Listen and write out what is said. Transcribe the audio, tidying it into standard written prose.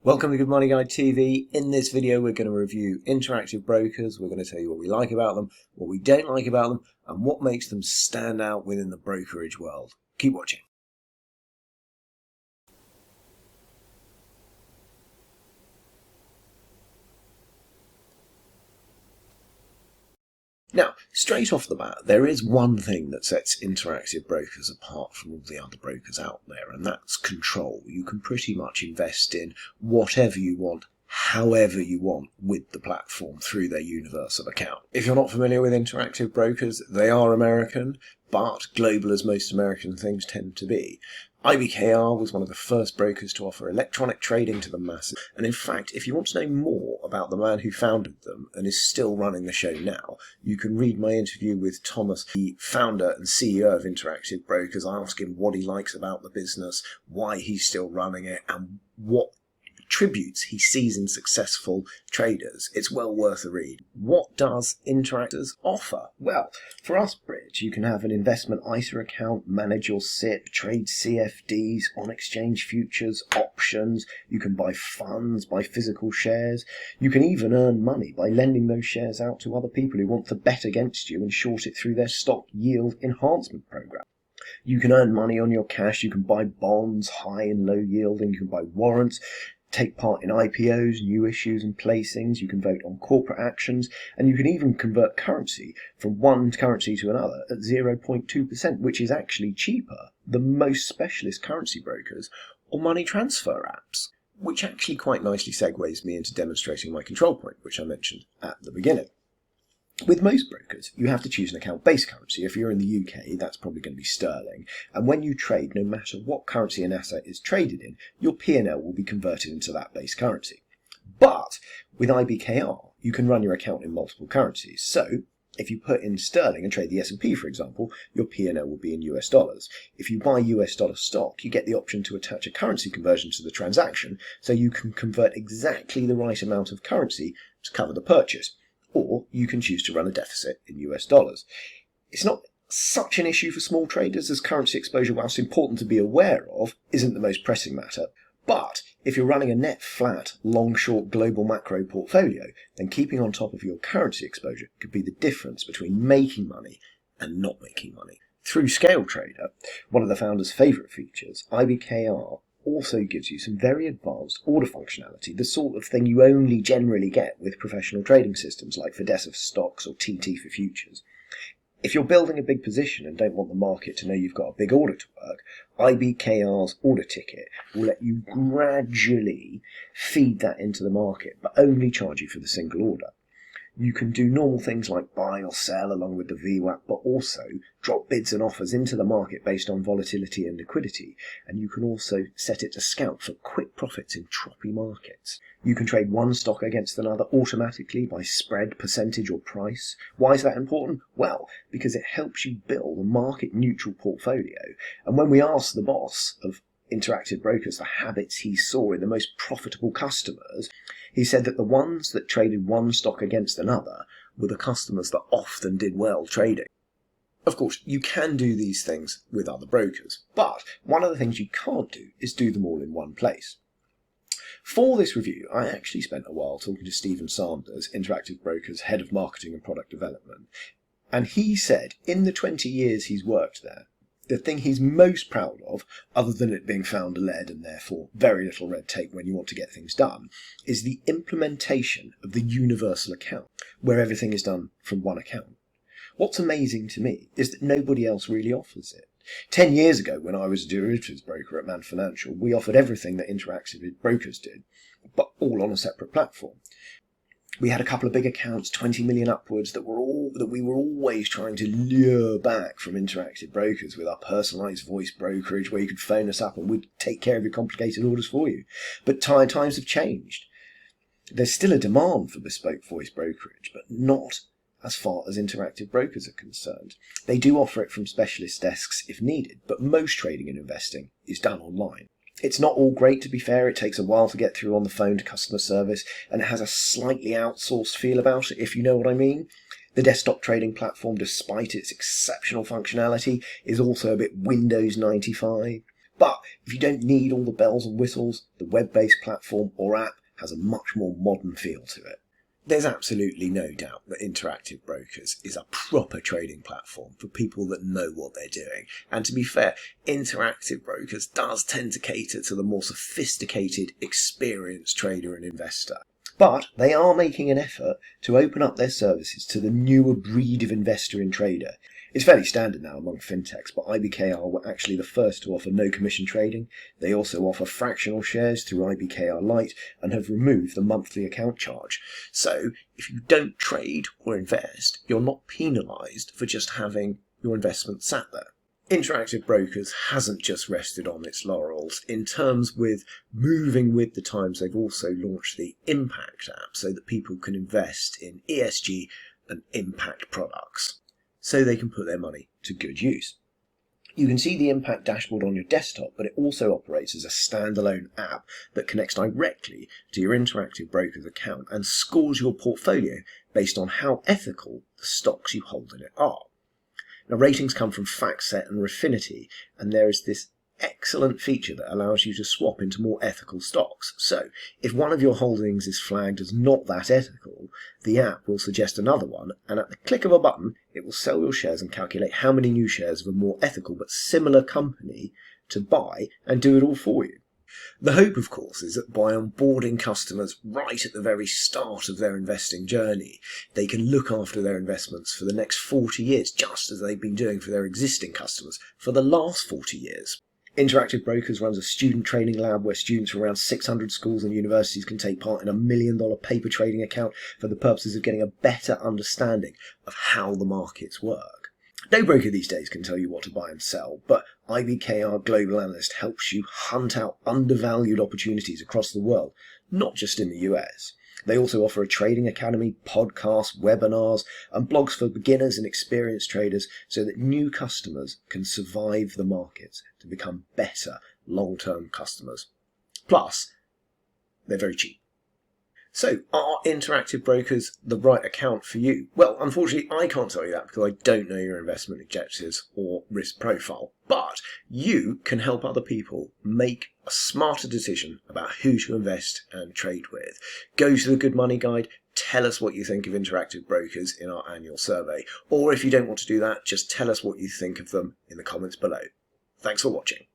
Welcome to Good Money Guide TV. In this video we're going to review interactive brokers. We're going to tell you what we like about them, what we don't like about them, and what makes them stand out within the brokerage world. Keep watching. Now, straight off the bat, there is one thing that sets interactive brokers apart from all the other brokers out there, and that's control. You can pretty much invest in whatever you want, however you want, with the platform through their universal account. If you're not familiar with interactive brokers, they are American, but global as most American things tend to be. IBKR was one of the first brokers to offer electronic trading to the masses, and in fact, if you want to know more about the man who founded them and is still running the show now, you can read my interview with Thomas, the founder and CEO of Interactive Brokers. I ask him what he likes about the business, why he's still running it, and what attributes he sees in successful traders. It's well worth a read. What does Interactors offer? Well, for us Brits, you can have an investment ISA account, manage your SIP, trade CFDs, on-exchange futures, options. You can buy funds, buy physical shares. You can even earn money by lending those shares out to other people who want to bet against you and short it through their stock yield enhancement program. You can earn money on your cash. You can buy bonds, high and low yielding. You can buy warrants, take part in IPOs, new issues and placings. You can vote on corporate actions, and you can even convert currency from one currency to another at 0.2%, which is actually cheaper than most specialist currency brokers or money transfer apps, which actually quite nicely segues me into demonstrating my control point, which I mentioned at the beginning. With most brokers, you have to choose an account-based currency. If you're in the UK, that's probably going to be sterling. And when you trade, no matter what currency an asset is traded in, your P&L will be converted into that base currency. But with IBKR, you can run your account in multiple currencies. So if you put in sterling and trade the S&P, for example, your P&L will be in US dollars. If you buy US dollar stock, you get the option to attach a currency conversion to the transaction, so you can convert exactly the right amount of currency to cover the purchase. Or you can choose to run a deficit in US dollars. It's not such an issue for small traders, as currency exposure, whilst important to be aware of, isn't the most pressing matter. But if you're running a net flat, long-short global macro portfolio, then keeping on top of your currency exposure could be the difference between making money and not making money. Through Scale Trader, one of the founders' favourite features, IBKR also gives you some very advanced order functionality, the sort of thing you only generally get with professional trading systems like Fidessa for stocks or TT for futures. If you're building a big position and don't want the market to know you've got a big order to work, IBKR's order ticket will let you gradually feed that into the market, but only charge you for the single order. You can do normal things like buy or sell along with the VWAP, but also drop bids and offers into the market based on volatility and liquidity. And you can also set it to scout for quick profits in choppy markets. You can trade one stock against another automatically by spread, percentage or price. Why is that important? Well, because it helps you build a market neutral portfolio. And when we asked the boss of Interactive Brokers the habits he saw in the most profitable customers, he said that the ones that traded one stock against another were the customers that often did well trading. Of course, you can do these things with other brokers, but one of the things you can't do is do them all in one place. For this review, I actually spent a while talking to Stephen Sanders, Interactive Brokers' Head of Marketing and Product Development, and he said in the 20 years he's worked there, the thing he's most proud of, other than it being founder-led and therefore very little red tape when you want to get things done, is the implementation of the universal account, where everything is done from one account. What's amazing to me is that nobody else really offers it. 10 years ago, when I was a derivatives broker at Man Financial, we offered everything that Interactive Brokers did, but all on a separate platform. We had a couple of big accounts, 20 million upwards, that we were always trying to lure back from Interactive Brokers with our personalised voice brokerage, where you could phone us up and we'd take care of your complicated orders for you. But times have changed. There's still a demand for bespoke voice brokerage, but not as far as Interactive Brokers are concerned. They do offer it from specialist desks if needed, but most trading and investing is done online. It's not all great, to be fair. It takes a while to get through on the phone to customer service, and it has a slightly outsourced feel about it, if you know what I mean. The desktop trading platform, despite its exceptional functionality, is also a bit Windows 95. But if you don't need all the bells and whistles, the web-based platform or app has a much more modern feel to it. There's absolutely no doubt that Interactive Brokers is a proper trading platform for people that know what they're doing. And to be fair, Interactive Brokers does tend to cater to the more sophisticated, experienced trader and investor. But they are making an effort to open up their services to the newer breed of investor and trader. It's fairly standard now among fintechs, but IBKR were actually the first to offer no commission trading. They also offer fractional shares through IBKR LITE and have removed the monthly account charge. So if you don't trade or invest, you're not penalised for just having your investment sat there. Interactive Brokers hasn't just rested on its laurels. In terms with moving with the times, they've also launched the Impact app so that people can invest in ESG and impact products, so they can put their money to good use. You can see the Impact dashboard on your desktop, but it also operates as a standalone app that connects directly to your Interactive Brokers account and scores your portfolio based on how ethical the stocks you hold in it are. Now, ratings come from FactSet and Refinity, and there is this excellent feature that allows you to swap into more ethical stocks. So, if one of your holdings is flagged as not that ethical, the app will suggest another one, and at the click of a button, it will sell your shares and calculate how many new shares of a more ethical but similar company to buy and do it all for you. The hope, of course, is that by onboarding customers right at the very start of their investing journey, they can look after their investments for the next 40 years, just as they've been doing for their existing customers for the last 40 years. Interactive Brokers runs a student training lab where students from around 600 schools and universities can take part in a $1 million paper trading account for the purposes of getting a better understanding of how the markets work. No broker these days can tell you what to buy and sell, but IBKR Global Analyst helps you hunt out undervalued opportunities across the world, not just in the US. They also offer a trading academy, podcasts, webinars, and blogs for beginners and experienced traders so that new customers can survive the markets to become better long-term customers. Plus, they're very cheap. So, are Interactive Brokers the right account for you? Well, unfortunately, I can't tell you that because I don't know your investment objectives or risk profile. But you can help other people make a smarter decision about who to invest and trade with. Go to the Good Money Guide, tell us what you think of Interactive Brokers in our annual survey. Or if you don't want to do that, just tell us what you think of them in the comments below. Thanks for watching.